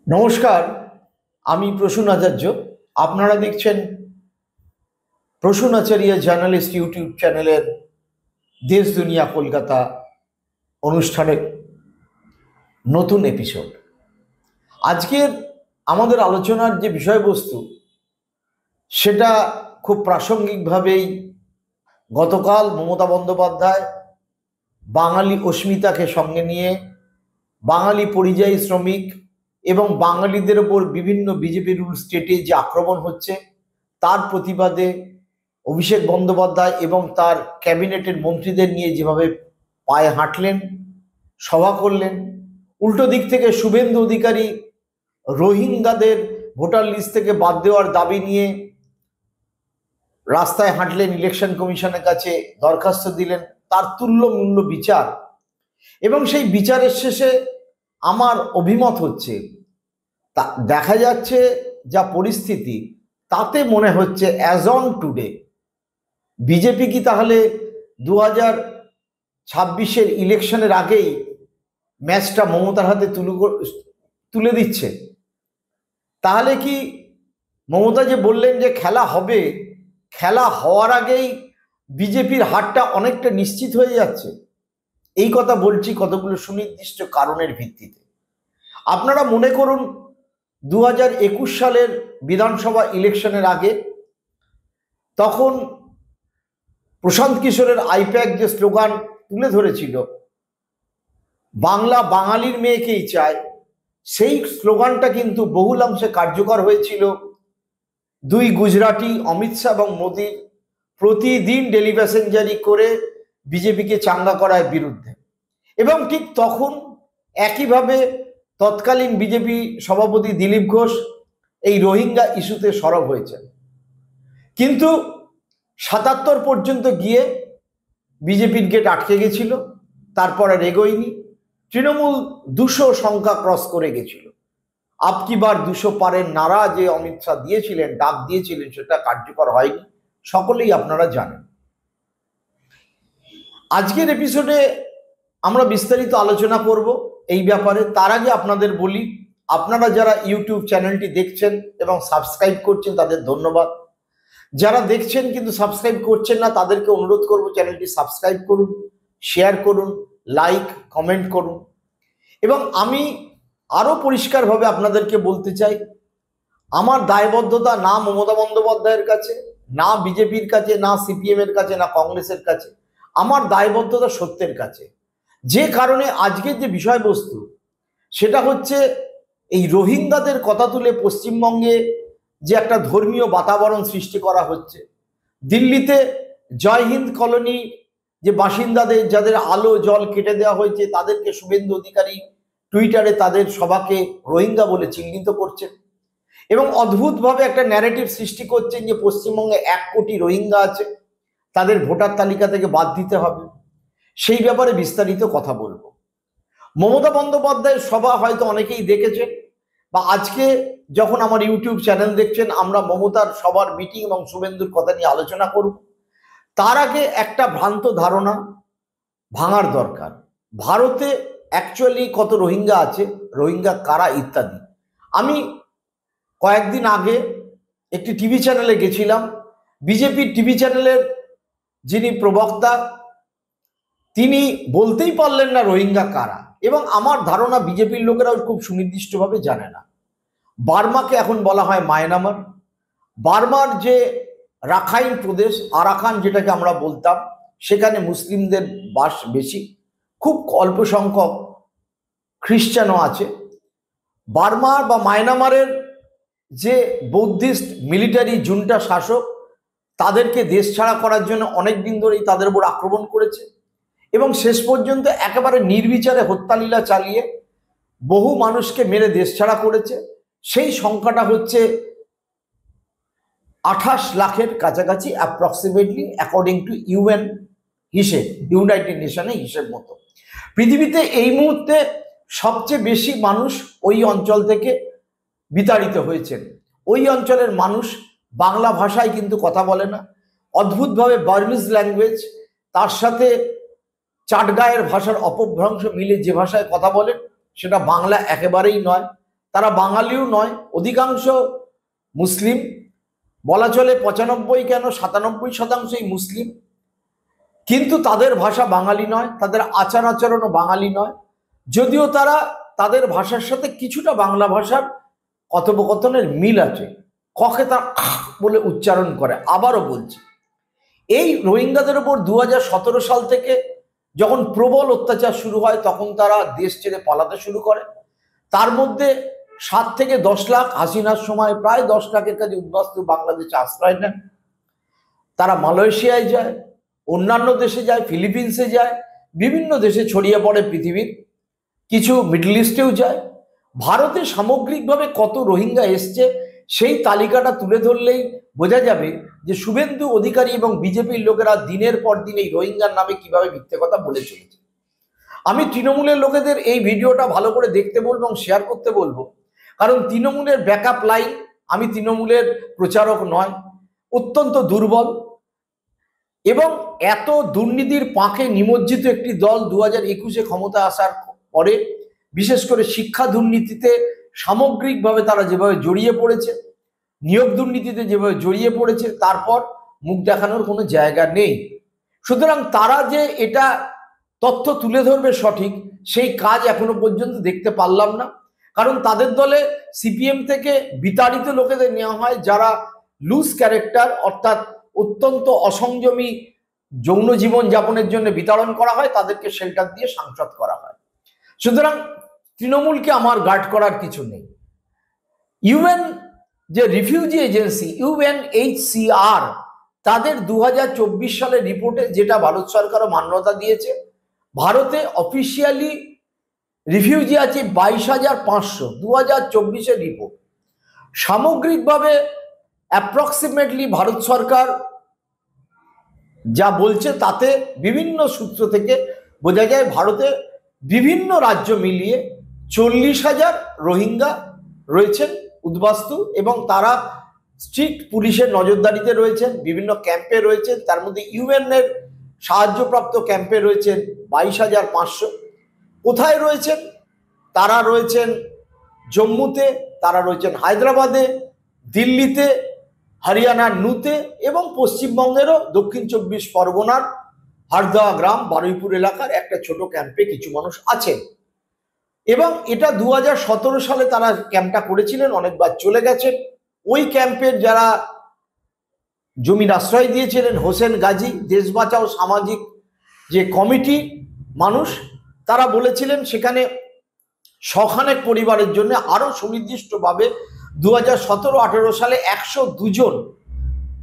নমস্কার, আমি প্রসূন আচার্য। আপনারা দেখছেন প্রসূন আচার্য জার্নালিস্ট ইউটিউব চ্যানেলের দেশ দুনিয়া কলকাতা অনুষ্ঠানের নতুন এপিসোড। আজকের আমাদের আলোচনার যে বিষয়বস্তু সেটা খুব প্রাসঙ্গিকভাবেই গতকাল মমতা বন্দ্যোপাধ্যায় বাঙালি অস্মিতাকে সঙ্গে নিয়ে বাঙালি পরিযায়ী শ্রমিক এবং বাঙালিদের ওপর বিভিন্ন বিজেপি রুল স্টেটে যে আক্রমণ হচ্ছে তার প্রতিবাদে অভিষেক বন্দ্যোপাধ্যায় এবং তার ক্যাবিনেটের মন্ত্রীদের নিয়ে যেভাবে পায়ে হাঁটলেন, সভা করলেন, উল্টো দিক থেকে শুভেন্দু অধিকারী রোহিঙ্গাদের ভোটার লিস্ট থেকে বাদ দেওয়ার দাবি নিয়ে রাস্তায় হাঁটলেন, ইলেকশন কমিশনের কাছে দরখাস্ত দিলেন, তার তুল্য মূল্য বিচার। এবং সেই বিচারের শেষে আমার অভিমত হচ্ছে, তা দেখা যাচ্ছে যা পরিস্থিতি, তাতে মনে হচ্ছে অ্যাজ অন টুডে বিজেপি কি তাহলে 2026-এর ইলেকশনের আগেই ম্যাচটা মমতার হাতে তুলে দিচ্ছে? তাহলে কি মমতা যে বললেন যে খেলা হবে, খেলা হওয়ার আগেই বিজেপির হারটা অনেকটা নিশ্চিত হয়ে যাচ্ছে? এই কথা বলছি কতগুলো সুনির্দিষ্ট কারণের ভিত্তিতে। আপনারা মনে করুন 2021 সালের বিধানসভা ইলেকশনের আগে তখন প্রশান্ত কিশোরের আইপ্যাক যে স্লোগান তুলে ধরেছিল, বাংলা বাঙালির মেয়েকেই চায়, সেই স্লোগানটা কিন্তু বহুলাংশে কার্যকর হয়েছিল দুই গুজরাটি অমিত শাহ এবং মোদির প্রতিদিন ডেলি প্যাসেঞ্জারি করে বিজেপিকে চাঙ্গা করার বিরুদ্ধে। এবং ঠিক তখন একইভাবে তৎকালীন বিজেপি সভাপতি দিলীপ ঘোষ এই রোহিঙ্গা ইস্যুতে সরব হয়েছেন। কিন্তু 77 পর্যন্ত গিয়ে বিজেপির গেট আটকে গেছিল, তারপরে এগোয়নি। তৃণমূল 200 সংখ্যা ক্রস করে গেছিল। আপকি বার 200 পারের নারা যে অমিত শাহ দিয়েছিলেন, ডাক দিয়েছিলেন, সেটা কার্যকর হয়নি, সকলেই আপনারা জানেন। আজকের এপিসোডে আমরা বিস্তারিত আলোচনা করব এই ব্যাপারে। তার আগে আপনাদের বলি, আপনারা যারা ইউটিউব চ্যানেলটি দেখছেন এবং সাবস্ক্রাইব করছেন তাদের ধন্যবাদ। যারা দেখছেন কিন্তু সাবস্ক্রাইব করছেন না, তাদেরকে অনুরোধ করব চ্যানেলটি সাবস্ক্রাইব করুন, শেয়ার করুন, লাইক কমেন্ট করুন। এবং আমি আরও পরিষ্কারভাবে আপনাদেরকে বলতে চাই, আমার দায়বদ্ধতা না মমতা বন্দ্যোপাধ্যায়ের কাছে, না বিজেপির কাছে, না সিপিএম এর কাছে, না কংগ্রেসের কাছে। আমার দায়বদ্ধতা সত্যের কাছে। যে কারণে আজকের যে বিষয়বস্তু সেটা হচ্ছে এই রোহিঙ্গাদের কথা তুলে পশ্চিমবঙ্গে যে একটা ধর্মীয় বাতাবরণ সৃষ্টি করা হচ্ছে। দিল্লিতে জয় হিন্দ কলোনি যে বাসিন্দাদের, যাদের আলো জল কেটে দেওয়া হয়েছে, তাদেরকে শুভেন্দু অধিকারী টুইটারে তাদের সভাকে রোহিঙ্গা বলে চিহ্নিত করছেন এবং অদ্ভুতভাবে একটা ন্যারেটিভ সৃষ্টি করছেন যে পশ্চিমবঙ্গে 1 কোটি রোহিঙ্গা আছে, তাদের ভোটার তালিকা থেকে বাদ দিতে হবে। সেই ব্যাপারে বিস্তারিত কথা বলবো। মমতা বন্দ্যোপাধ্যায়ের সভা হয়তো অনেকেই দেখেছেন, বা আজকে যখন আমার ইউটিউব চ্যানেল দেখছেন, আমরা মমতার সবার মিটিং এবং শুভেন্দুর কথা নিয়ে আলোচনা করব। তার আগে একটা ভ্রান্ত ধারণা ভাঙার দরকার। ভারতে অ্যাকচুয়ালি কত রোহিঙ্গা আছে, রোহিঙ্গা কারা, ইত্যাদি। আমি কয়েকদিন আগে একটি টিভি চ্যানেলে গেছিলাম। বিজেপির টিভি চ্যানেলের যিনি প্রবক্তা, তিনি বলতেই পারলেন না রোহিঙ্গা কারা। এবং আমার ধারণা বিজেপির লোকেরাও খুব সুনির্দিষ্টভাবে জানে না। বার্মাকে এখন বলা হয় মায়ানমার। বার্মার যে রাখাইন প্রদেশ, আরাকান যেটাকে আমরা বলতাম, সেখানে মুসলিমদের বাস বেশি, খুব অল্প সংখ্যক খ্রিস্টানও আছে। বার্মার বা মায়ানমারের যে বৌদ্ধিস্ট মিলিটারি জুন্টা শাসক, তাদেরকে দেশ ছাড়া করার জন্য অনেক দিন ধরেই তাদের উপর আক্রমণ করেছে এবং শেষ পর্যন্ত একেবারে নির্বিচারে হত্যালীলা চালিয়ে বহু মানুষকে মেরে দেশ ছাড়া করেছে। সেই সংখ্যাটা হচ্ছে 28 লাখের কাছাকাছি অ্যাপ্রক্সিমেটলি, অ্যাকর্ডিং টু ইউএন হিসেব, ইউনাইটেড নেশনের হিসেব মতো। পৃথিবীতে এই মুহূর্তে সবচেয়ে বেশি মানুষ ওই অঞ্চল থেকে বিতাড়িত হয়েছেন। ওই অঞ্চলের মানুষ বাংলা ভাষায় কিন্তু কথা বলে না, অদ্ভুতভাবে বার্মিজ ল্যাঙ্গুয়েজ, তার সাথে চাটগাঁয়ের ভাষার অপভ্রংশ মিলে যে ভাষায় কথা বলেন সেটা বাংলা একেবারেই নয়। তারা বাঙালিও নয়, অধিকাংশ মুসলিম, বলা চলে 95 কেন 97% মুসলিম, কিন্তু তাদের ভাষা বাঙালি নয়, তাদের আচার আচরণও বাঙালি নয়, যদিও তারা তাদের ভাষার সাথে কিছুটা বাংলা ভাষার কথোপকথনের মিল আছে। ককে তারা বলে উচ্চারণ করে। আবারও বলছি, এই রোহিঙ্গাদের উপর 2017 সাল থেকে যখন প্রবল অত্যাচার শুরু হয় তখন তারা দেশ ছেড়ে পালাতে শুরু করে। তার মধ্যে 7 থেকে 10 লাখ, হাসিনার সময় প্রায় 10 লাখের কাছে উদ্বাস্তু বাংলাদেশে আশ্রয় নেন। তারা মালয়েশিয়ায় যায়, অন্যান্য দেশে যায়, ফিলিপিন্সে যায়, বিভিন্ন দেশে ছড়িয়ে পড়ে পৃথিবীর, কিছু মিডল ইস্টেও যায়। ভারতে সামগ্রিকভাবে কত রোহিঙ্গা এসছে সেই তালিকাটা তুলে ধরলেই বোঝা যাবে যে শুভেন্দু অধিকারী এবং বিজেপির লোকেরা দিনের পর দিন এই রোহিঙ্গার নামে কিভাবে মিথ্যে কথা বলে চলেছে। আমি তৃণমূলের লোকেদের এই ভিডিওটা ভালো করে দেখতে বলবো এবং শেয়ার করতে বলবো, কারণ তৃণমূলের ব্যাকআপ লাইন, আমি তৃণমূলের প্রচারক নয়, অত্যন্ত দুর্বল এবং এত দুর্নীতির পাঁকে নিমজ্জিত একটি দল 2021-এ ক্ষমতা আসার পরে, বিশেষ করে শিক্ষা দুর্নীতিতে সামগ্রিকভাবে তারা যেভাবে জড়িয়ে পড়েছে, নিয়োগ দুর্নীতিতে যেভাবে জড়িয়ে পড়েছে, তারপর মুখ দেখানোর কোনো জায়গা নেই। সুতরাং তারা যে এটা তথ্য তুলে ধরবে সঠিক, সেই কাজ এখনো পর্যন্ত দেখতে পারলাম না। কারণ তাদের দলে সিপিএম থেকে বিতাড়িত লোকেদের নেওয়া হয়, যারা লুজ ক্যারেক্টার, অর্থাৎ অত্যন্ত অসংযমী যৌন জীবন যাপনের জন্য বিতরণ করা হয়, তাদেরকে শেল্টার দিয়ে সাংসদ করা হয়। সুতরাং তৃণমূলকে আমার গার্ড করার কিছু নেই। ইউএন যে রিফিউজি এজেন্সি UNHCR, তাদের 2024 সালের রিপোর্টে, যেটা ভারত সরকারও মান্যতা দিয়েছে, ভারতে অফিসিয়ালি রিফিউজি আছে 22,500, 2024-এর রিপোর্ট। সামগ্রিকভাবে অ্যাপ্রক্সিমেটলি ভারত সরকার যা বলছে তাতে বিভিন্ন সূত্র থেকে বোঝা যায় ভারতে বিভিন্ন রাজ্য মিলিয়ে 40,000 রোহিঙ্গা রয়েছেন উদ্বাস্তু, এবং তারা স্ট্রিক্ট পুলিশের নজরদারিতে রয়েছেন, বিভিন্ন ক্যাম্পে রয়েছেন। তার মধ্যে ইউএনের সাহায্যপ্রাপ্ত ক্যাম্পে রয়েছেন 22,500। কোথায় রয়েছেন? তারা রয়েছেন জম্মুতে, তারা রয়েছেন হায়দ্রাবাদে, দিল্লিতে, হরিয়ানার নুতে এবং পশ্চিমবঙ্গেরও দক্ষিণ 24 পরগনার হারদা গ্রাম, বারুইপুর এলাকার একটা ছোট ক্যাম্পে কিছু মানুষ আছেন। এবং এটা 2017 সালে তারা ক্যাম্পটা করেছিলেন, অনেকবার চলে গেছেন। ওই ক্যাম্পের যারা জমির আশ্রয় দিয়েছিলেন, হোসেন গাজী, দেশ বাঁচাও সামাজিক যে কমিটি মানুষ, তারা বলেছিলেন সেখানে শখানেক পরিবারের জন্য আরো সুনির্দিষ্টভাবে 2017-18 সালে 102 জন,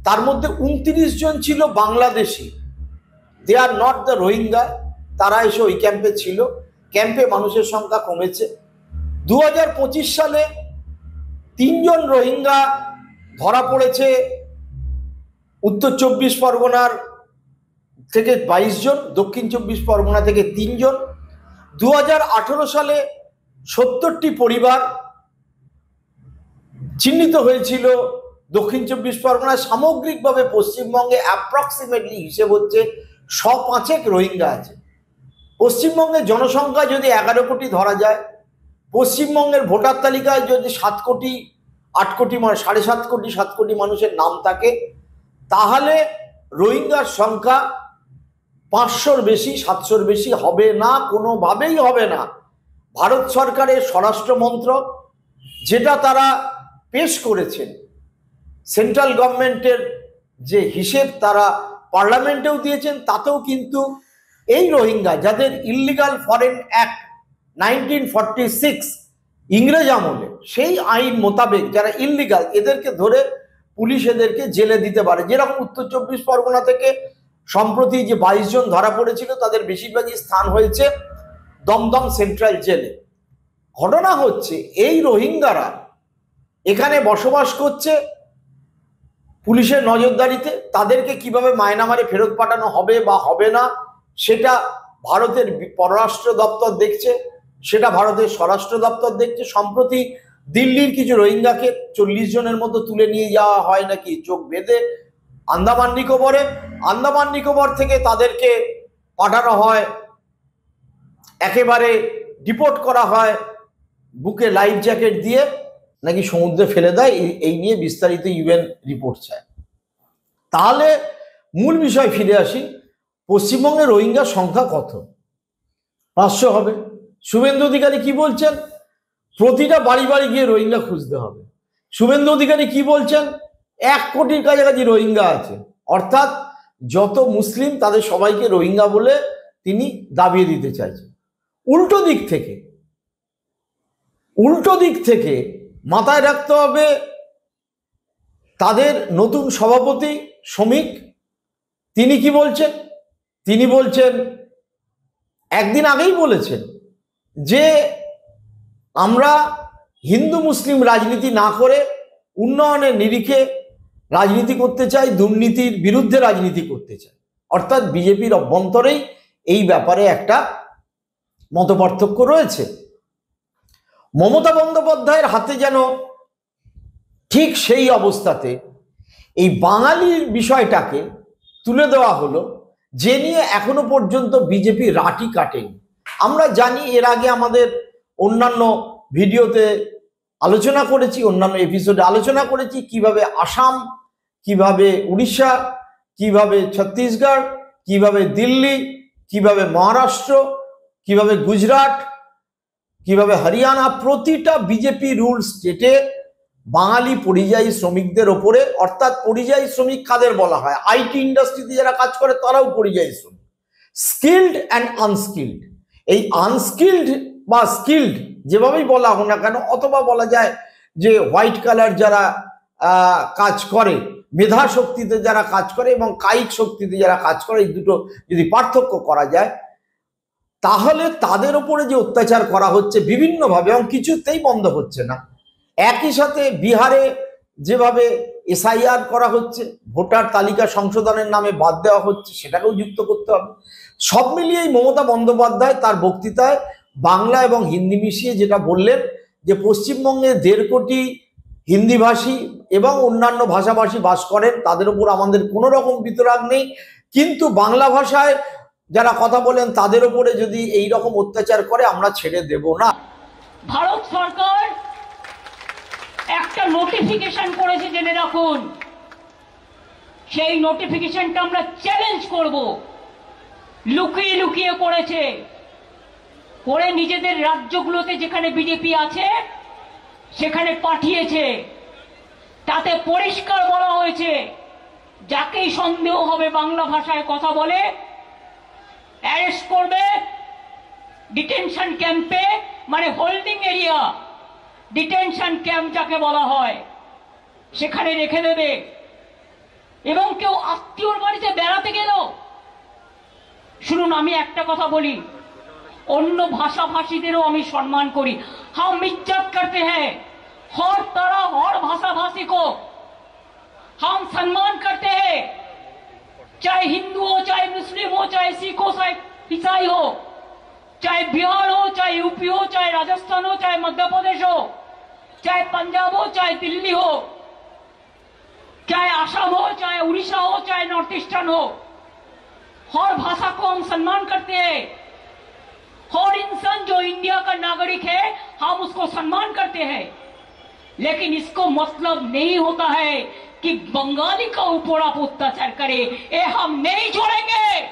তার মধ্যে 29 জন ছিল বাংলাদেশি, দে আর নট দ্য রোহিঙ্গা, তারা এসে ওই ক্যাম্পে ছিল। ক্যাম্পে মানুষের সংখ্যা কমেছে। 2025 সালে 3 জন রোহিঙ্গা ধরা পড়েছে উত্তর 24 পরগনার থেকে 22 জন, দক্ষিণ 24 পরগনা থেকে 3 জন। 2018 সালে 70টি পরিবার চিহ্নিত হয়েছিল দক্ষিণ 24 পরগনায়। সামগ্রিকভাবে পশ্চিমবঙ্গে অ্যাপ্রক্সিমেটলি হিসেব হচ্ছে 105 রোহিঙ্গা আছে। পশ্চিমবঙ্গের জনসংখ্যা যদি 11 কোটি ধরা যায়, পশ্চিমবঙ্গের ভোটার তালিকায় যদি 7 কোটি 8 কোটি, মানে 7.5 কোটি 7 কোটি মানুষের নাম থাকে, তাহলে রোহিঙ্গার সংখ্যা 500-র বেশি, 700-র বেশি হবে না, কোনোভাবেই হবে না। ভারত সরকারের স্বরাষ্ট্র মন্ত্রক যেটা তারা পেশ করেছেন, সেন্ট্রাল গভর্নমেন্টের যে হিসেব তারা পার্লামেন্টেও দিয়েছেন, তাতেও কিন্তু এই রোহিঙ্গা যাদের ইল্লিগাল ফরেন অ্যাক্ট 1946 ইংরেজ আমলে, সেই আইন মোতাবেক যারা ইল্লিগাল, এদেরকে ধরে পুলিশ এদেরকে জেলে দিতে পারে। যেরকম উত্তর 24 পরগনা থেকে সম্প্রতি যে 22 জন ধরা পড়েছিল, তাদের বেশিরভাগই স্থান হয়েছে দমদম সেন্ট্রাল জেলে। ঘটনা হচ্ছে এই রোহিঙ্গারা এখানে বসবাস করছে পুলিশের নজরদারিতে। তাদেরকে কিভাবে মায়ানমারে ফেরত পাঠানো হবে বা হবে না, সেটা ভারতের পররাষ্ট্র দপ্তর দেখছে, সেটা ভারতের স্বরাষ্ট্র দপ্তর দেখছে। সম্প্রতি দিল্লির কিছু রোহিঙ্গাকে 40 জনের মতো তুলে নিয়ে যাওয়া হয় নাকি চোখ বেঁধে আন্দামান নিকোবরে। আন্দামান নিকোবর থেকে তাদেরকে পাঠানো হয়, একেবারে ডিপোর্ট করা হয় বুকে লাইফ জ্যাকেট দিয়ে নাকি সমুদ্রে ফেলে দেয়, এই নিয়ে বিস্তারিত ইউএন রিপোর্ট চায়। তাহলে মূল বিষয় ফিরে আসি, পশ্চিমবঙ্গে রোহিঙ্গার সংখ্যা কত? 500 হবে। শুভেন্দু অধিকারী কি বলছেন? প্রতিটা বাড়ি বাড়ি গিয়ে রোহিঙ্গা খুঁজতে হবে। শুভেন্দু অধিকারী কি বলছেন? 1 কোটির কাছাকাছি রোহিঙ্গা আছে, অর্থাৎ যত মুসলিম তাদের সবাইকে রোহিঙ্গা বলে তিনি দাবিয়ে দিতে চাইছেন। উল্টো দিক থেকে মাথায় রাখতে হবে তাদের নতুন সভাপতি শ্রমিক, তিনি কি বলছেন? তিনি বলছেন, একদিন আগেই বলেছেন যে আমরা হিন্দু মুসলিম রাজনীতি না করে উন্নয়নের নিরিখে রাজনীতি করতে চাই, দুর্নীতির বিরুদ্ধে রাজনীতি করতে চাই। অর্থাৎ বিজেপির অভ্যন্তরেই এই ব্যাপারে একটা মতপার্থক্য রয়েছে। মমতা বন্দ্যোপাধ্যায়ের হাতে যেন ঠিক সেই অবস্থাতে এই বাঙালির বিষয়টাকে তুলে দেওয়া হলো, যে নিয়ে এখনো পর্যন্ত বিজেপি রাটি কাটেনি। আমরা জানি, এর আগে আমাদের অন্যান্য ভিডিওতে আলোচনা করেছি, অন্যান্য এপিসোডে আলোচনা করেছি কিভাবে আসাম, কিভাবে উড়িষ্যা, কিভাবে ছত্তিশগড়, কিভাবে দিল্লি, কিভাবে মহারাষ্ট্র, কিভাবে গুজরাট, কিভাবে হরিয়ানা, প্রতিটা বিজেপি রুল স্টেটে বাঙালি পরিযায়ী শ্রমিকদের ওপরে, অর্থাৎ পরিযায়ী শ্রমিক কাদের বলা হয়? আইটি ইন্ডাস্ট্রিতে যারা কাজ করে তারাও পরিযায়ী শ্রমিক, স্কিল্ড অ্যান্ড আনস্কিল্ড। এই আনস্কিল্ড বা স্কিল্ড যেভাবেই বলা হোক না কেন, অথবা বলা যায় যে হোয়াইট কালার যারা কাজ করে, মেধা শক্তিতে যারা কাজ করে এবং কায়িক শক্তিতে যারা কাজ করে, এই দুটো যদি পার্থক্য করা যায়, তাহলে তাদের উপরে যে অত্যাচার করা হচ্ছে বিভিন্নভাবে এবং কিছুতেই বন্ধ হচ্ছে না। একই সাথে বিহারে যেভাবে এসআইআর করা হচ্ছে, ভোটার তালিকা সংশোধনের নামে বাদ দেওয়া হচ্ছে, সেটাকেও যুক্ত করতে হবে। সব মিলিয়েই মমতা বন্দ্যোপাধ্যায় তার বক্তৃতায় বাংলা এবং হিন্দি মিশিয়ে যেটা বললেন যে পশ্চিমবঙ্গে 1.5 কোটি হিন্দিভাষী এবং অন্যান্য ভাষাভাষী বাস করেন, তাদের উপর আমাদের কোনো রকম বিতরাগ নেই, কিন্তু বাংলা ভাষায় যারা কথা বলেন তাদের উপরে যদি এই রকম অত্যাচার করে আমরা ছেড়ে দেব না। ভারত সরকার একটা নোটিফিকেশন করেছে, জেনে রাখুন। সেই নোটিফিকেশনটা আমরা চ্যালেঞ্জ করব। লুকিয়ে লুকিয়ে করেছে, করে নিজেদের রাজ্যগুলোতে যেখানে বিজেপি আছে সেখানে পাঠিয়েছে। তাতে পরিষ্কার বলা হয়েছে, যাকেই সন্দেহ হবে বাংলা ভাষায় কথা বলে অ্যারেস্ট করবে, ডিটেনশন ক্যাম্পে, মানে হোল্ডিং এরিয়া, ডিটেনশন ক্যাম্প যাকে বলা হয়, সেখানে রেখে দেবে। এবং কেউ আত্মীয়র বাড়িতে বেড়াতে গেল, শুনুন আমি একটা কথা বলি, অন্য ভাষাভাষীদেরও আমি সম্মান করি। हम इज्जत करते हैं हर तरह और भाषाभाषी को हम सम्मान करते हैं, चाहे हिंदू हो, चाहे मुस्लिम हो, चाहे सिख हो, चाहे ईसाई हो, चाहे बिहार हो, चाहे यूपी हो, चाहे राजस्थान हो, चाहे मध्य प्रदेश हो, चाहे पंजाब हो, चाहे दिल्ली हो, चाहे आसाम हो, चाहे उड़ीसा हो, चाहे नॉर्थ ईस्टर्न हो, हर भाषा को हम सम्मान करते हैं। हर इंसान जो इंडिया का नागरिक है हम उसको सम्मान करते हैं, लेकिन इसको मतलब नहीं होता है कि बंगाली का ऊपर आप अत्याचार करें, ये हम नहीं छोड़ेंगे।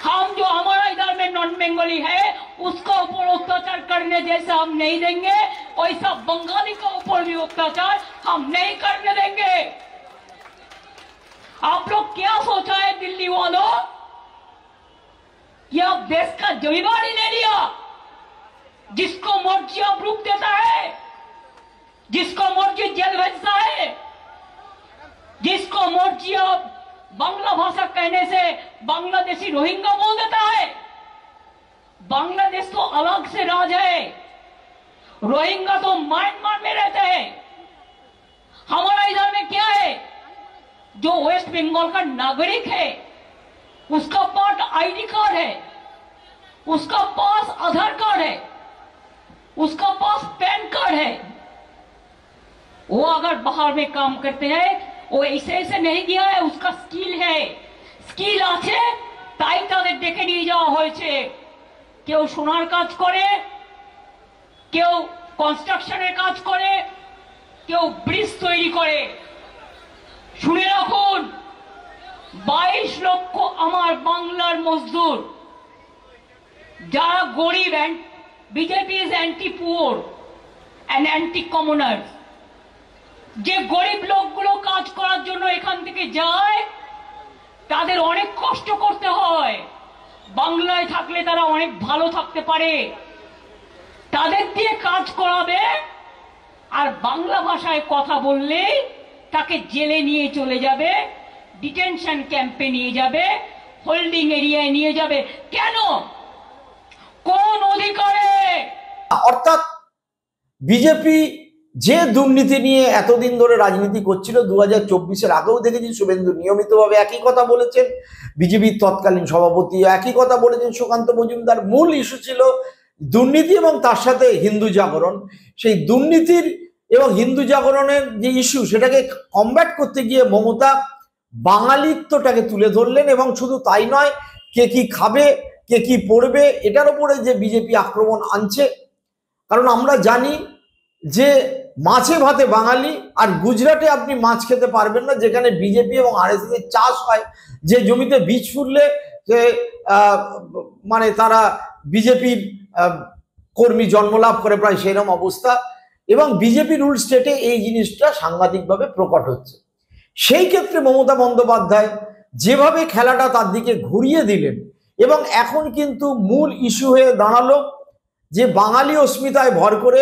हम जो हमारा इधर में नॉन बंगाली है उसका ऊपर अत्याचार करने जैसा हम नहीं देंगे, वैसा बंगाली का ऊपर भी अत्याचार हम नहीं करने देंगे। आप लोग क्या सोचा है दिल्ली वालों, कि आप देश का जिम्मेदारी ले लिया, जिसको मर्जी आप रुक देता है, जिसको मर्जी जेल भेजता है, जिसको मर्जी आप बांग्ला भाषा कहने से बांग्लादेशी रोहिंग्या बोल देता है। बांग्लादेश तो अलग से राज है, रोहिंग्या तो म्यांमार में रहते हैं। हमारा इधर में क्या है, जो वेस्ट बंगाल का नागरिक है उसका पास आईडी कार्ड है, उसका पास आधार कार्ड है, उसका पास पैन कार्ड है। वो अगर बाहर में काम करते हैं वो ऐसे ऐसे नहीं गया है, उसका स्किल है, स्किल আছে তাই তাদের ডেকে নিয়ে যাওয়া হয়েছে। কেউ সোনার কাজ করে, কেউ কনস্ট্রাকশনের কাজ করে, কেউ ব্রিজ তৈরি করে। শুনে রাখুন, 22 লক্ষ আমার বাংলার মজদুর, যারা গরিব, BJP is anti poor and anti commoners. যে গরিব লোকগুলো কাজ করার জন্য এখান থেকে যায়, তাদের অনেক কষ্ট করতে হয়। বাংলায় থাকলে তারা অনেক ভালো থাকতে পারে। তাদের দিয়ে কাজ করাবে, আর বাংলা ভাষায় কথা বললেই তাকে জেলে নিয়ে চলে যাবে, ডিটেনশন ক্যাম্পে নিয়ে যাবে, হোল্ডিং এরিয়ায় নিয়ে যাবে। কেন? কোন অধিকারে? অর্থাৎ বিজেপি যে দুর্নীতি নিয়ে এতদিন ধরে রাজনীতি করছিল, 2024-এর আগেও দেখেছি শুভেন্দু নিয়মিতভাবে একই কথা বলেছেন, বিজেপির তৎকালীন সভাপতি একই কথা বলেছেন সুকান্ত মজুমদার। মূল ইস্যু ছিল দুর্নীতি এবং তার সাথে হিন্দু জাগরণ। সেই দুর্নীতির এবং হিন্দু জাগরণের যে ইস্যু, সেটাকে কমব্যাট করতে গিয়ে মমতা বাঙালিত্বটাকে তুলে ধরলেন। এবং শুধু তাই নয়, কে কি খাবে, কে কি পড়বে, এটার উপরে যে বিজেপি আক্রমণ আনছে। কারণ আমরা জানি যে মাছে ভাতে বাঙালি, আর গুজরাটে আপনি মাছ খেতে পারবেন না, যেখানে বিজেপি এবং আরএসএস এর চাষ হয়। যে জমিতে বীজ ফুললে যে মানে তারা বিজেপির কর্মী জন্মলাভ করে, প্রায় সেরকম অবস্থা। এবং বিজেপি রুল স্টেটে এই জিনিসটা সাংঘাতিকভাবে প্রকট হচ্ছে। সেই ক্ষেত্রে মমতা বন্দ্যোপাধ্যায় যেভাবে খেলাটা তার দিকে ঘুরিয়ে দিলেন, এবং এখন কিন্তু মূল ইস্যু হয়ে দাঁড়ালো যে বাঙালি অস্মিতায় ভর করে,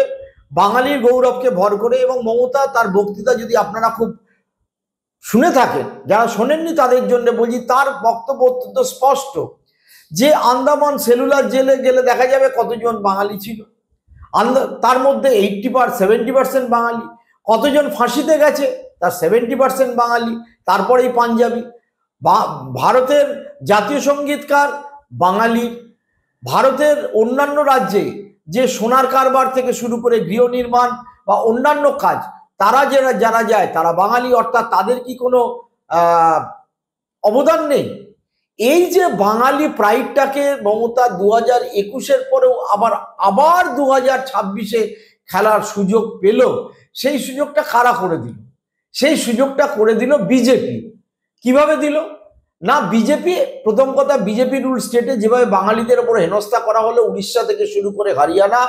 বাঙালির গৌরবকে ভর করে। এবং মমতা তার বক্তৃতা যদি আপনারা খুব শুনে থাকেন, যারা শোনেননি তাদের জন্য বলছি, তার বক্তব্য অত্যন্ত স্পষ্ট যে আন্দামান সেলুলার জেলে গেলে দেখা যাবে কতজন বাঙালি ছিল, তার মধ্যে 70% বাঙালি। কতজন ফাঁসিতে গেছে, তার 70% বাঙালি, তারপরেই পাঞ্জাবি। ভারতের জাতীয় সঙ্গীতকার বাঙালি। ভারতের অন্যান্য রাজ্যে যে সোনার কারবার থেকে শুরু করে গৃহ নির্মাণ বা অন্যান্য কাজ, তারা যারা যায় তারা বাঙালি। অর্থাৎ তাদের কি কোনো অবদান নেই? এই যে বাঙালি প্রাইডটাকে মমতা 2021-এর পরেও আবার 2026-এ খেলার সুযোগ পেল, সেই সুযোগটা কারা করে দিল? সেই সুযোগটা করে দিল বিজেপি। কিভাবে দিল না? বিজেপি, প্রথম কথা, বিজেপি রুল স্টেটে যেভাবে বাঙালিদের উপর হেনস্থা করা হলো, উড়িষ্যা থেকে শুরু করে হরিয়ানা,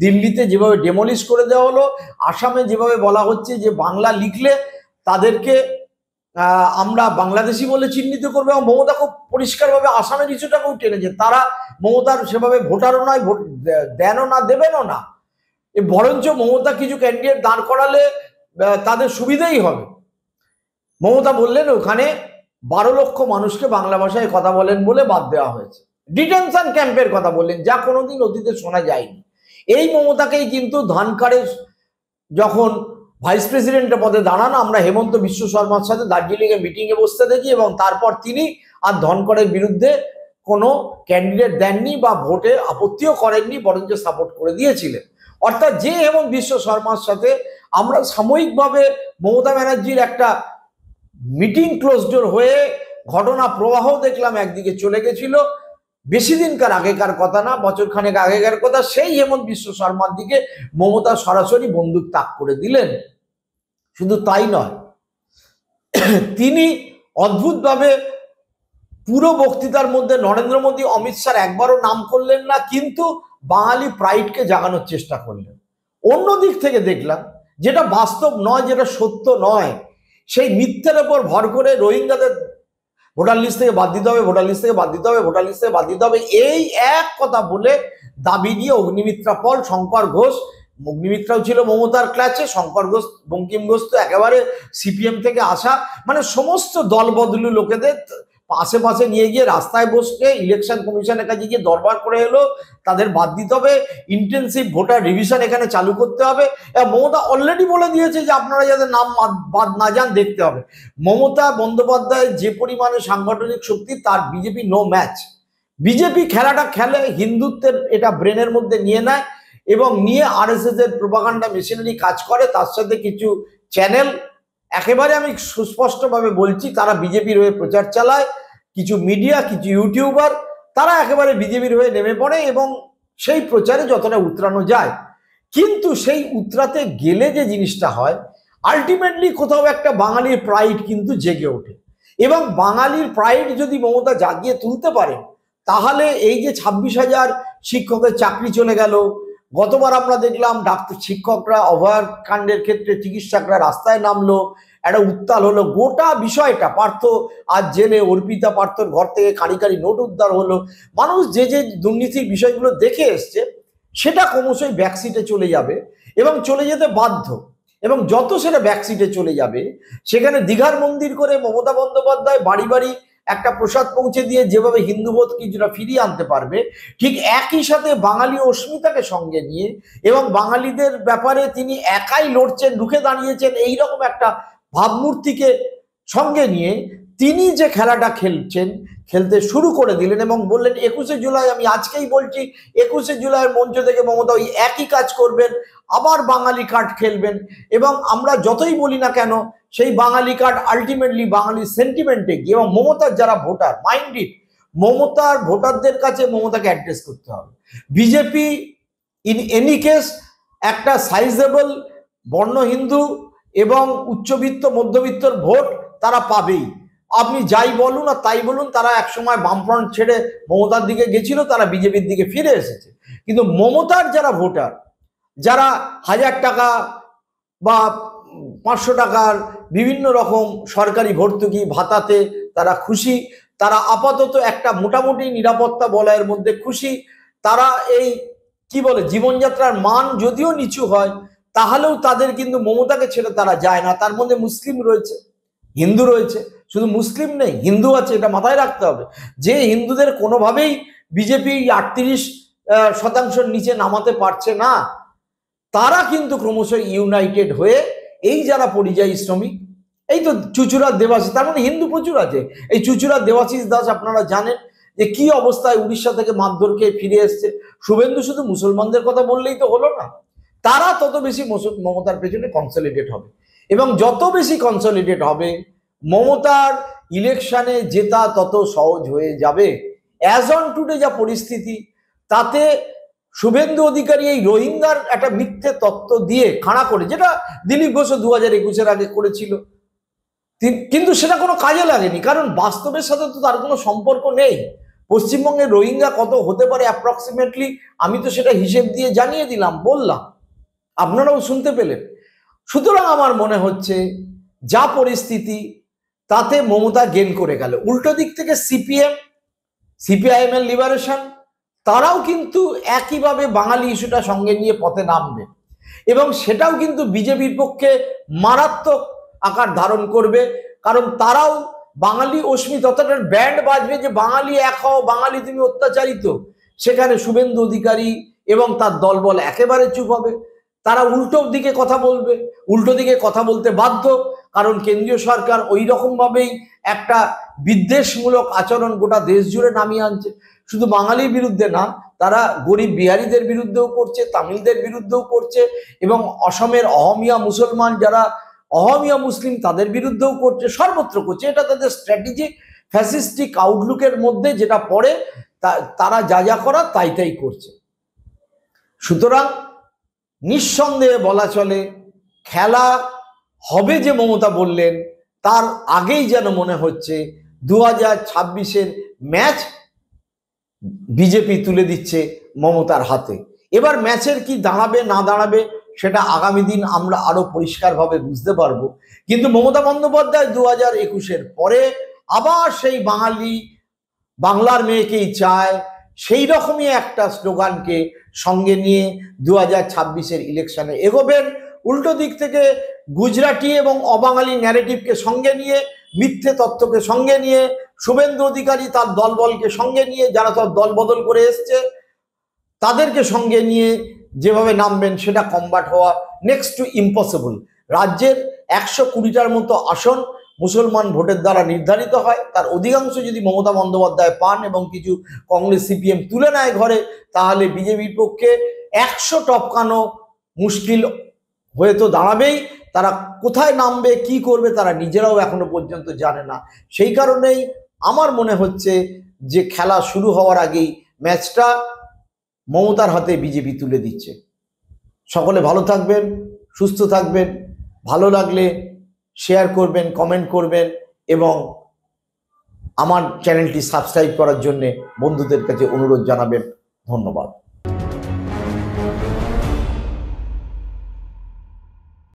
দিল্লিতে যেভাবে ডেমোলিশ করে দেওয়া হলো, আসামে যেভাবে বলা হচ্ছে যে বাংলা লিখলে তাদেরকে আমরা বাংলাদেশি বলে চিহ্নিত করবে। এবং মমতা খুব পরিষ্কারভাবে আসামের ইস্যুটাকেও টেনেছে। তারা মমতার সেভাবে ভোটারও নয়, ভোট দেনও না, দেবেনও না। বরঞ্চ মমতা কিছু ক্যান্ডিডেট দাঁড় করালে তাদের সুবিধাই হবে। মমতা বললেন ওখানে 12 লক্ষ মানুষকে বাংলা ভাষায় কথা বলেন বলে বাদ দেওয়া হয়েছে। ডিটেনশন ক্যাম্পের কথা বললেন, যা কোনোদিন অতীতে শোনা যায়নি। এই মমতাকেই কিন্তু ধানকারে যখন ভাইস প্রেসিডেন্টের পদে দাঁড়ান, আমরা হেমন্ত বিশ্ব শর্মার সাথে দার্জিলিংয়ে মিটিংয়ে বসতে দেখি, এবং তারপর তিনি আর ধনকরের বিরুদ্ধে কোনো ক্যান্ডিডেট দেননি বা ভোটে আপত্তিও করেননি, বরঞ্চ সাপোর্ট করে দিয়েছিলেন। অর্থাৎ যে হেমন্ত বিশ্ব শর্মার সাথে আমরা সাময়িকভাবে মমতা ব্যানার্জির একটা মিটিং ক্লোজ ডোর হয়ে ঘটনা প্রবাহ দেখলাম একদিকে চলে গেছিল। বেশি দিনকার আগেকার কথা না, বছর খানেক আগেকার কথা। সেই হেমন্ত বিশ্ব শর্মার দিকে মমতা সরাসরি বন্দুক তাক করে দিলেন। শুধু তাই নয়, তিনি অদ্ভুতভাবে পুরো বক্তৃতার মধ্যে নরেন্দ্র মোদী, অমিত শাহ একবারও নাম করলেন না, কিন্তু বাঙালি প্রাইডকে জাগানোর চেষ্টা করলেন। অন্য দিক থেকে দেখলাম, যেটা বাস্তব নয়, যেটা সত্য নয়, সেই মিথ্যের ওপর ভর করে রোহিঙ্গাদের ভোটার লিস্ট থেকে বাদ দিতে হবে, ভোটার লিস্ট থেকে বাদ দিতে হবে, ভোটার লিস্ট থেকে বাদ দিতে হবে, এই এক কথা বলে দাবি নিয়ে অগ্নিমিত্রা পল, শঙ্কর ঘোষ, অগ্নিমিত্রাও ছিল মমতার ক্লাসে, শঙ্কর ঘোষ, বঙ্কিম ঘোষ তো একেবারে সিপিএম থেকে আসা, মানে সমস্ত দল বদলু লোকেদের আশেপাশে নিয়ে গিয়ে রাস্তায় বসে ইলেকশন কমিশনের কাছে গিয়ে দরবার করে এলো, তাদের বাদ দিতে হবে, ইন্টেন্সিভ ভোটার রিভিশন এখানে চালু করতে হবে। মমতা অলরেডি বলে দিয়েছে যে আপনারা যাদের নাম বাদ না যান দেখতে হবে। মমতা বন্দ্যোপাধ্যায়ের যে পরিমাণে সাংগঠনিক শক্তি, তার বিজেপি নো ম্যাচ। বিজেপি খেলাটা খেলে হিন্দুত্বের এটা ব্রেনের মধ্যে নিয়ে নেয়, এবং নিয়ে আরএসএস এর প্রোপাগান্ডা মেশিনারি কাজ করে। তার সাথে কিছু চ্যানেল, একেবারে আমি সুস্পষ্টভাবে বলছি, তারা বিজেপির হয়ে প্রচার চালায়। কিছু মিডিয়া, কিছু ইউটিউবার, তারা একেবারে বিজেপির হয়ে নেমে পড়ে এবং সেই প্রচারে যতটা উতরানো যায়। কিন্তু সেই উতরাতে গেলে যে জিনিসটা হয়, আলটিমেটলি কোথাও একটা বাঙালির প্রাইড কিন্তু জেগে ওঠে। এবং বাঙালির প্রাইড যদি মমতা জাগিয়ে তুলতে পারে, তাহলে এই যে 26,000 শিক্ষকের চাকরি চলে গেল, গতবার আমরা দেখলাম ডাক্তার শিক্ষকরা অভয়াকাণ্ডের ক্ষেত্রে চিকিৎসকরা রাস্তায় নামলো, একটা উত্তাল হলো, গোটা বিষয়টা পার্থ আজ জেলে, অর্পিতা পার্থর ঘর থেকে কারি কারি নোট উদ্ধার হলো, মানুষ যে যে দুর্নীতির বিষয়গুলো দেখে এসছে সেটা ক্রমশই ব্যাকসিটে চলে যাবে এবং চলে যেতে বাধ্য। এবং যত সেটা ব্যাকসিটে চলে যাবে, সেখানে দীঘার মন্দির করে মমতা বন্দ্যোপাধ্যায় বাড়ি বাড়ি একটা প্রসাদ পৌঁছে দিয়ে যেভাবে হিন্দুবোধ কিছুটা ফিরিয়ে আনতে পারবে, ঠিক একই সাথে বাঙালি অস্মিতাকে সঙ্গে নিয়ে এবং বাঙালিদের ব্যাপারে তিনি একাই লড়ছেন, রুখে দাঁড়িয়েছেন, এইরকম একটা ভাবমূর্তিকে সঙ্গে নিয়ে তিনি যে খেলাটা খেলতে শুরু করে দিলেন এবং বললেন 21শে জুলাই, আমি আজকেই বলছি 21শে জুলাইয়ের মঞ্চ থেকে মমতা ওই একই কাজ করবেন, আবার বাঙালি কার্ড খেলবেন। এবং আমরা যতই বলি না কেন, সেই বাঙালি কার্ড আলটিমেটলি বাঙালি সেন্টিমেন্টে গিয়ে এবং মমতার যারা ভোটার মাইন্ডেড, মমতার ভোটারদের কাছে মমতাকে অ্যাড্রেস করতে হবে। বিজেপি ইন এনি কেস একটা সাইজেবল বর্ণ হিন্দু এবং উচ্চবিত্ত মধ্যবিত্তর ভোট তারা পাবেই। আপনি যাই বলুন আর তাই বলুন, তারা একসময় বামফ্রন্ট ছেড়ে মমতার দিকে গেছিল, তারা বিজেপির দিকে ফিরে এসেছে। কিন্তু মমতার যারা ভোটার, যারা 1000 টাকা বা 500 টাকার বিভিন্ন রকম সরকারি ভর্তুকি ভাতাতে তারা খুশি, তারা আপাতত একটা মোটামুটি নিরাপত্তা বলয়ের মধ্যে খুশি, তারা এই কি বলে জীবনযাত্রার মান যদিও নিচু হয়, তাহলেও তাদের কিন্তু মমতাকে ছেড়ে তারা যায় না। তার মধ্যে মুসলিম রয়েছে, হিন্দু রয়েছে, শুধু মুসলিম নেই, হিন্দু আছে, এটা মাথায় রাখতে হবে। যে হিন্দুদের কোনোভাবেই বিজেপি 38% নিচে নামাতে পারছে না, তারা কিন্তু ক্রমশ ইউনাইটেড হয়ে এই যারা পরিযায়ী শ্রমিক, এই তো চুচুড়ার দেবাশিস, তার মানে হিন্দু প্রচুর আছে, এই চুচুড়ার দেবাশিস দাস আপনারা জানেন যে কি অবস্থায় উড়িষ্যা থেকে মারধর খেয়ে ফিরে এসছে। শুভেন্দু শুধু মুসলমানদের কথা বললেই তো হলো না, তারা তত বেশি মমতার পেছনে কনসলিডেট হবে এবং যত বেশি কনসলিডেট হবে মমতার ইলেকশনে জেতা তত সহজ হয়ে যাবে। অ্যাজ অন টুডে যা পরিস্থিতি, তাতে শুভেন্দু অধিকারী এই রোহিঙ্গার একটা মিথ্যে তত্ত্ব দিয়ে খাড়া করে, যেটা দিলীপ ঘোষ 2021-এর আগে করেছিল, কিন্তু সেটা কোনো কাজে লাগেনি, কারণ বাস্তবের সাথে তো তার কোনো সম্পর্ক নেই। পশ্চিমবঙ্গের রোহিঙ্গা কত হতে পারে অ্যাপ্রক্সিমেটলি, আমি তো সেটা হিসেব দিয়ে জানিয়ে দিলাম, বললাম, আপনারাও শুনতে পেলেন। সুতরাং আমার মনে হচ্ছে যা পরিস্থিতি, তাতে মমতা গেন করে গেল। উল্টো দিক থেকে সিপিআইএম এর লিবারেশন, তারাও কিন্তু একইভাবে বাঙালি ইস্যুটা সঙ্গে নিয়ে পথে নামবে এবং সেটাও কিন্তু বিজেপির পক্ষে মারাত্মক আকার ধারণ করবে, কারণ তারাও বাঙালি অস্মিতার ব্যান্ড বাজবে যে বাঙালি এক হও, বাঙালি তুমি অত্যাচারিত। সেখানে শুভেন্দু অধিকারী এবং তার দলবল একেবারে চুপ হবে, তারা উল্টো দিকে কথা বলবে, উল্টো দিকে কথা বলতে বাধ্য, কারণ কেন্দ্রীয় সরকার ওই রকমভাবেই একটা বিদ্বেষমূলক আচরণ গোটা দেশ জুড়ে নামিয়ে আনছে। শুধু বাঙালির বিরুদ্ধে না, তারা গরিব বিহারিদের বিরুদ্ধেও করছে, তামিলদের বিরুদ্ধেও করছে এবং অসমের অহমিয়া মুসলমান যারা অহমিয়া মুসলিম তাদের বিরুদ্ধেও করছে, সর্বত্র করছে। এটা তাদের স্ট্র্যাটেজিক ফ্যাসিস্টিক আউটলুকের মধ্যে যেটা পড়ে, তারা যা যা করার তাই তাই করছে। সুতরাং নিঃসন্দেহে বলা চলে খেলা হবে যে মমতা বললেন, তার আগেই যেন মনে হচ্ছে 2026-এর ম্যাচ বিজেপি তুলে দিচ্ছে মমতার হাতে। এবার ম্যাচের কি দাঁড়াবে না দাঁড়াবে সেটা আগামী দিন আমরা আরো পরিষ্কারভাবে বুঝতে পারবো। কিন্তু মমতা বন্দ্যোপাধ্যায় 2021-এর পরে আবার সেই বাংলার মেয়েকেই চায়, সেই রকমই একটা স্লোগানকে সঙ্গে নিয়ে 2026-এর ইলেকশনে এগোবেন। উল্টো দিক থেকে গুজরাটি এবং অবাঙালি ন্যারেটিভকে সঙ্গে নিয়ে, মিথ্যে তত্ত্বকে সঙ্গে নিয়ে, শুভেন্দু অধিকারী তার দলবলকে সঙ্গে নিয়ে, যারা তার দল বদল করে এসছে তাদেরকে সঙ্গে নিয়ে যেভাবে নামবেন, সেটা কমবাট হওয়া নেক্সট টু ইম্পসিবল। রাজ্যের 120টার মতো আসন মুসলমান ভোটের দ্বারা নির্ধারিত হয়, তার অধিকাংশ যদি মমতা বন্দ্যোপাধ্যায় পান এবং কিছু কংগ্রেস সিপিএম তুলে নেয় ঘরে, তাহলে বিজেপির পক্ষে 100 টপকানো মুশকিল হয়ে তো দাঁড়াবেই। তারা কোথায় নামবে, কি করবে, তারা নিজেরাও এখনো পর্যন্ত জানে না। সেই কারণেই আমার মনে হচ্ছে যে খেলা শুরু হওয়ার আগেই ম্যাচটা মমতার হাতে বিজেপি তুলে দিচ্ছে। সকলে ভালো থাকবেন, সুস্থ থাকবেন। ভালো লাগলে শেয়ার করবেন, কমেন্ট করবেন এবং আমার চ্যানেলটি সাবস্ক্রাইব করার জন্য বন্ধুদের কাছে অনুরোধ জানাবেন। ধন্যবাদ।